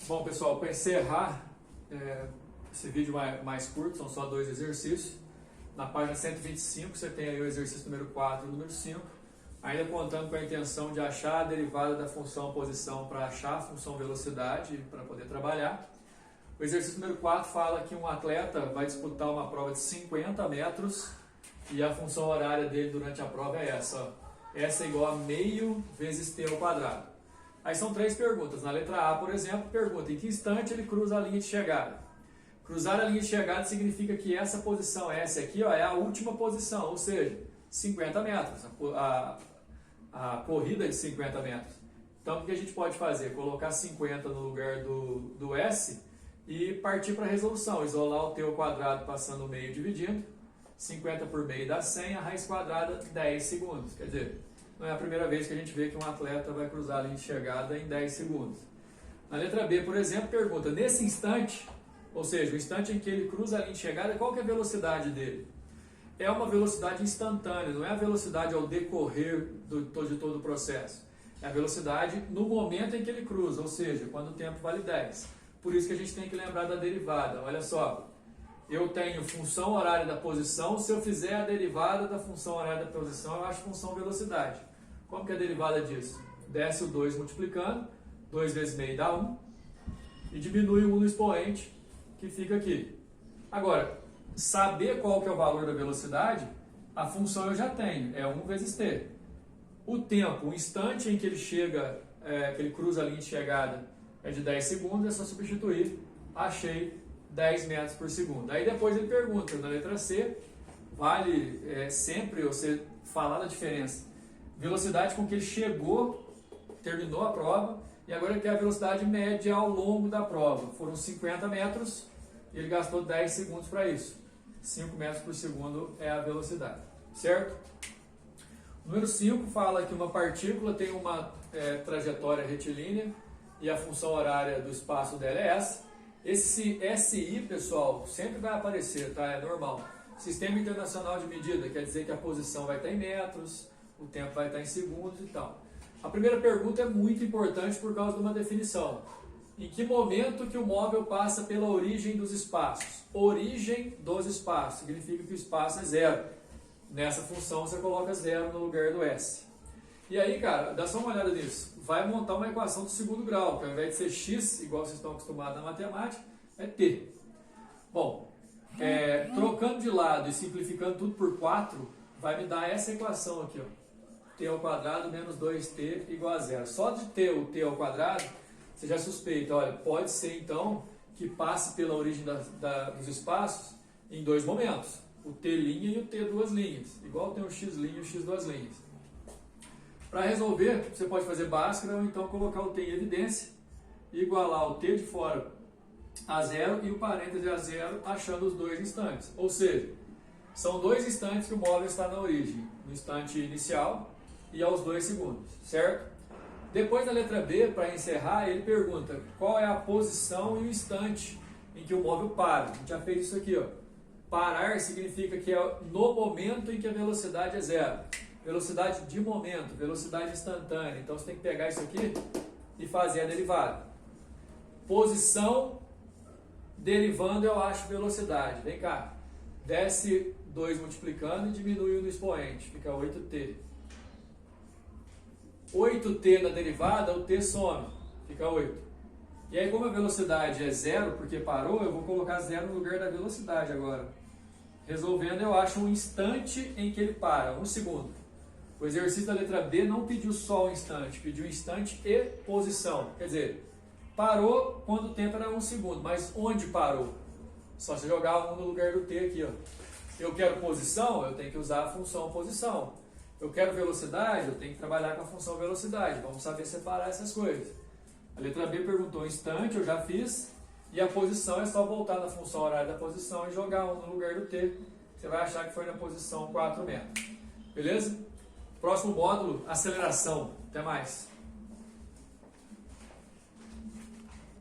Bom, pessoal, para encerrar esse vídeo mais curto, são só 2 exercícios. Na página 125 você tem aí o exercício número 4 e o número 5, ainda contando com a intenção de achar a derivada da função posição para achar a função velocidade para poder trabalhar. O exercício número 4 fala que um atleta vai disputar uma prova de 50 metros e a função horária dele durante a prova é essa. Ó. S é igual a meio vezes t ao quadrado. Aí são 3 perguntas. Na letra A, por exemplo, pergunta em que instante ele cruza a linha de chegada. Cruzar a linha de chegada significa que essa posição S aqui ó, é a última posição, ou seja, 50 metros, a corrida de 50 metros. Então o que a gente pode fazer? Colocar 50 no lugar do S e partir para a resolução. Isolar o t ao quadrado passando o meio dividindo. 50 por meio dá 100, a raiz quadrada 10 segundos. Quer dizer, não é a primeira vez que a gente vê que um atleta vai cruzar a linha de chegada em 10 segundos. Na letra B, por exemplo, pergunta, nesse instante, ou seja, o instante em que ele cruza a linha de chegada, qual que é a velocidade dele? É uma velocidade instantânea, não é a velocidade ao decorrer de todo o processo. É a velocidade no momento em que ele cruza, ou seja, quando o tempo vale 10. Por isso que a gente tem que lembrar da derivada. Olha só, eu tenho função horária da posição, se eu fizer a derivada da função horária da posição, eu acho função velocidade. Como que é a derivada disso? Desce o 2 multiplicando, 2 vezes meio dá 1, e diminui o 1 no expoente, que fica aqui. Agora, saber qual que é o valor da velocidade, a função eu já tenho, é 1 vezes t. O tempo, o instante em que ele chega, que ele cruza a linha de chegada, é de 10 segundos, é só substituir, achei 10 metros por segundo. Aí depois ele pergunta, na letra C, vale sempre você falar da diferença. Velocidade com que ele chegou, terminou a prova, e agora ele quer a velocidade média ao longo da prova. Foram 50 metros, e ele gastou 10 segundos para isso. 5 metros por segundo é a velocidade, certo? O número 5 fala que uma partícula tem uma trajetória retilínea, e a função horária do espaço dela é essa. Esse SI, pessoal, sempre vai aparecer, tá? É normal. Sistema Internacional de Medida, quer dizer que a posição vai estar em metros, o tempo vai estar em segundos e tal. A primeira pergunta é muito importante por causa de uma definição. Em que momento que o móvel passa pela origem dos espaços? Origem dos espaços, significa que o espaço é zero. Nessa função você coloca zero no lugar do S. E aí, cara, dá só uma olhada nisso. Vai montar uma equação do segundo grau, que ao invés de ser x, igual vocês estão acostumados na matemática, é t. Bom, trocando de lado e simplificando tudo por 4, vai me dar essa equação aqui, ó. T ao quadrado menos 2t igual a zero. Só de ter o t ao quadrado, você já suspeita, olha, pode ser então que passe pela origem dos espaços em 2 momentos. O t' e o t duas linhas. Igual tem o x' e o x duas linhas. Para resolver, você pode fazer Bhaskara ou então colocar o t em evidência e igualar o t de fora a zero e o parêntese a zero, achando os 2 instantes. Ou seja, são 2 instantes que o móvel está na origem, no instante inicial e aos 2 segundos, certo? Depois da letra B, para encerrar, ele pergunta qual é a posição e o instante em que o móvel para. A gente já fez isso aqui, ó. Parar significa que é no momento em que a velocidade é zero. Velocidade de momento, velocidade instantânea. Então você tem que pegar isso aqui e fazer a derivada. Posição, derivando eu acho velocidade. Vem cá. Desce 2 multiplicando e diminui 1 no expoente. Fica 8t. 8t na derivada, o t some. Fica 8. E aí como a velocidade é zero, porque parou, eu vou colocar zero no lugar da velocidade agora. Resolvendo eu acho um instante em que ele para, 1 segundo. O exercício da letra B não pediu só o instante, pediu instante e posição. Quer dizer, parou quando o tempo era 1 segundo, mas onde parou? Só se jogar 1 no lugar do t aqui, ó. Eu quero posição, eu tenho que usar a função posição. Eu quero velocidade, eu tenho que trabalhar com a função velocidade. Vamos saber separar essas coisas. A letra B perguntou instante, eu já fiz. E a posição é só voltar na função horária da posição e jogar 1 no lugar do t. Você vai achar que foi na posição 4 metros. Beleza? Próximo módulo, aceleração. Até mais.